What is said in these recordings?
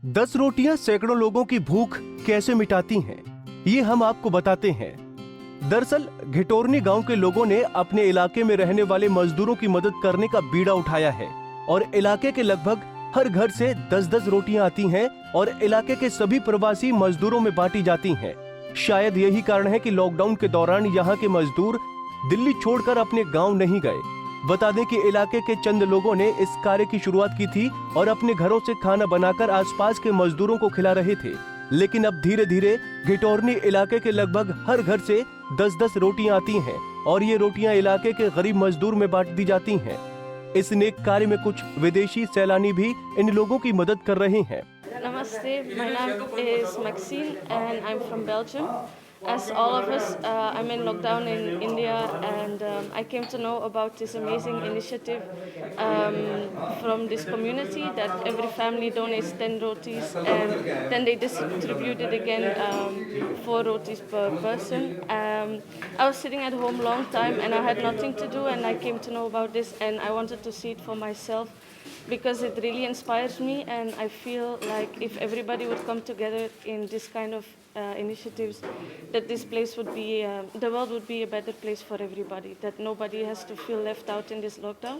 10 रोटियां सैकड़ों लोगों की भूख कैसे मिटाती हैं, ये हम आपको बताते हैं। दरअसल घिटोरनी गांव के लोगों ने अपने इलाके में रहने वाले मजदूरों की मदद करने का बीड़ा उठाया है और इलाके के लगभग हर घर से 10-10 रोटियां आती हैं और इलाके के सभी प्रवासी मजदूरों में बांटी जाती हैं। शायद यही कारण है कि लॉकडाउन के दौरान यहाँ के मजदूर दिल्ली छोड़कर अपने गाँव नहीं गए। बता दें कि इलाके के चंद लोगों ने इस कार्य की शुरुआत की थी और अपने घरों से खाना बनाकर आसपास के मजदूरों को खिला रहे थे, लेकिन अब धीरे धीरे घिटोरनी इलाके के लगभग हर घर से 10-10 रोटियां आती हैं और ये रोटियां इलाके के गरीब मजदूर में बांट दी जाती हैं। इस नेक कार्य में कुछ विदेशी सैलानी भी इन लोगों की मदद कर रहे हैं। Namaste, my name is Maxine and I'm from Belgium. As all of us, I'm in lockdown in India and I came to know about this amazing initiative from this community that every family donates 10 rotis and then they distribute it again 4 rotis per person. I was sitting at home long time and I had nothing to do and I came to know about this and I wanted to see it for myself because it really inspires me and I feel like if everybody would come together in this kind of initiatives, that this place would be, the world would be a better place for everybody, that nobody has to feel left out in this lockdown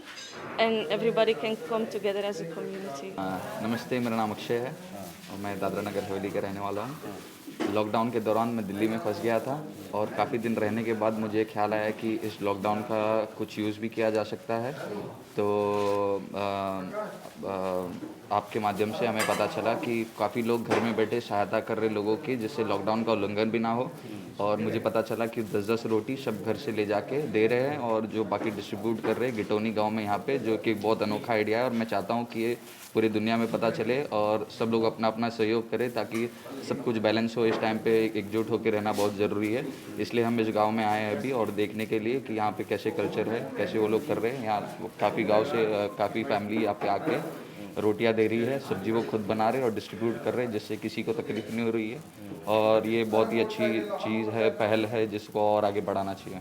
and everybody can come together as a community. नमस्ते, मेरा नाम अक्षय है और मैं दादरा नगर हवेली का रहने वाला हूँ। लॉकडाउन के दौरान मैं दिल्ली में फंस गया था और काफ़ी दिन रहने के बाद मुझे ख्याल आया कि इस लॉकडाउन का कुछ यूज़ भी किया जा सकता है। तो आपके माध्यम से हमें पता चला कि काफ़ी लोग घर में बैठे सहायता कर रहे लोगों की, जिससे लॉकडाउन का उल्लंघन भी ना हो। और मुझे पता चला कि 10-10 रोटी सब घर से ले जाके दे रहे हैं और जो बाकी डिस्ट्रीब्यूट कर रहे हैं घिटोरनी गांव में यहाँ पे, जो कि बहुत अनोखा आइडिया है। और मैं चाहता हूँ कि ये पूरी दुनिया में पता चले और सब लोग अपना अपना सहयोग करें ताकि सब कुछ बैलेंस हो। इस टाइम पे एकजुट होकर रहना बहुत ज़रूरी है, इसलिए हम इस गांव में आए हैं अभी और देखने के लिए कि यहाँ पे कैसे कल्चर है, कैसे वो लोग कर रहे हैं। यहाँ काफ़ी गाँव से काफ़ी फैमिली यहाँ पे आके रोटियां दे रही है, सब्जी वो खुद बना रहे हैं और डिस्ट्रीब्यूट कर रहे हैं, जिससे किसी को तकलीफ नहीं हो रही है। और ये बहुत ही अच्छी चीज़ है, पहल है, जिसको और आगे बढ़ाना चाहिए।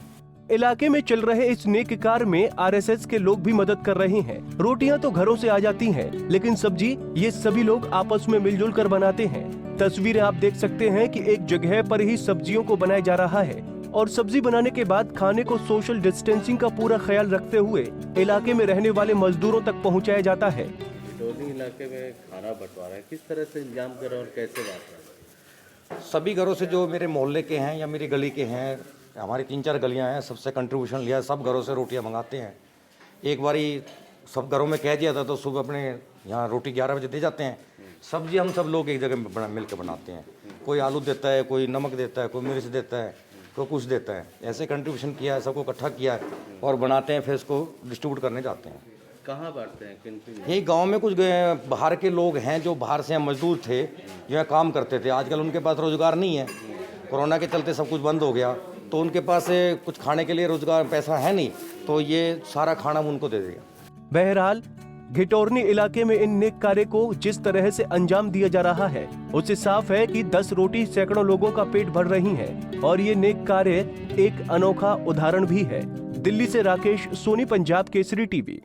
इलाके में चल रहे इस नेक कार्य में आरएसएस के लोग भी मदद कर रहे हैं। रोटियां तो घरों से आ जाती हैं, लेकिन सब्जी ये सभी लोग आपस में मिलजुल कर बनाते हैं। तस्वीरें आप देख सकते हैं कि एक जगह पर ही सब्जियों को बनाया जा रहा है और सब्जी बनाने के बाद खाने को सोशल डिस्टेंसिंग का पूरा ख्याल रखते हुए इलाके में रहने वाले मजदूरों तक पहुँचाया जाता है। घिटोरनी इलाके में खाना बंटवारा है, किस तरह से इंतजाम कर रहे हैं और कैसे बांट रहे हैं? सभी घरों से जो मेरे मोहल्ले के हैं या मेरी गली के हैं, हमारी 3-4 गलियां हैं, सबसे कंट्रीब्यूशन लिया, सब घरों से रोटियां मंगाते हैं। एक बारी सब घरों में कह दिया था तो सुबह अपने यहाँ रोटी 11 बजे दे जाते हैं। सब्जी हम सब लोग एक जगह मिल कर बनाते हैं। कोई आलू देता है, कोई नमक देता है, कोई मिर्च देता है, कोई कुछ देता है। ऐसे कंट्रीब्यूशन किया है, सबको इकट्ठा किया है और बनाते हैं, फिर इसको डिस्ट्रीब्यूट करने जाते हैं। कहाँ बांटते हैं, किन किन? यही गांव में कुछ बाहर के लोग हैं जो बाहर से मजदूर थे, जो है काम करते थे। आजकल उनके पास रोज़गार नहीं है, कोरोना के चलते सब कुछ बंद हो गया, तो उनके पास कुछ खाने के लिए रोज़गार पैसा है नहीं, तो ये सारा खाना उनको दे देगा। बहरहाल घिटोरनी इलाके में इन नेक कार्य को जिस तरह से अंजाम दिया जा रहा है, उससे साफ है कि 10 रोटी सैकड़ों लोगों का पेट भर रही है और ये नेक कार्य एक अनोखा उदाहरण भी है। दिल्ली से राकेश सोनी, पंजाब केसरी टीवी।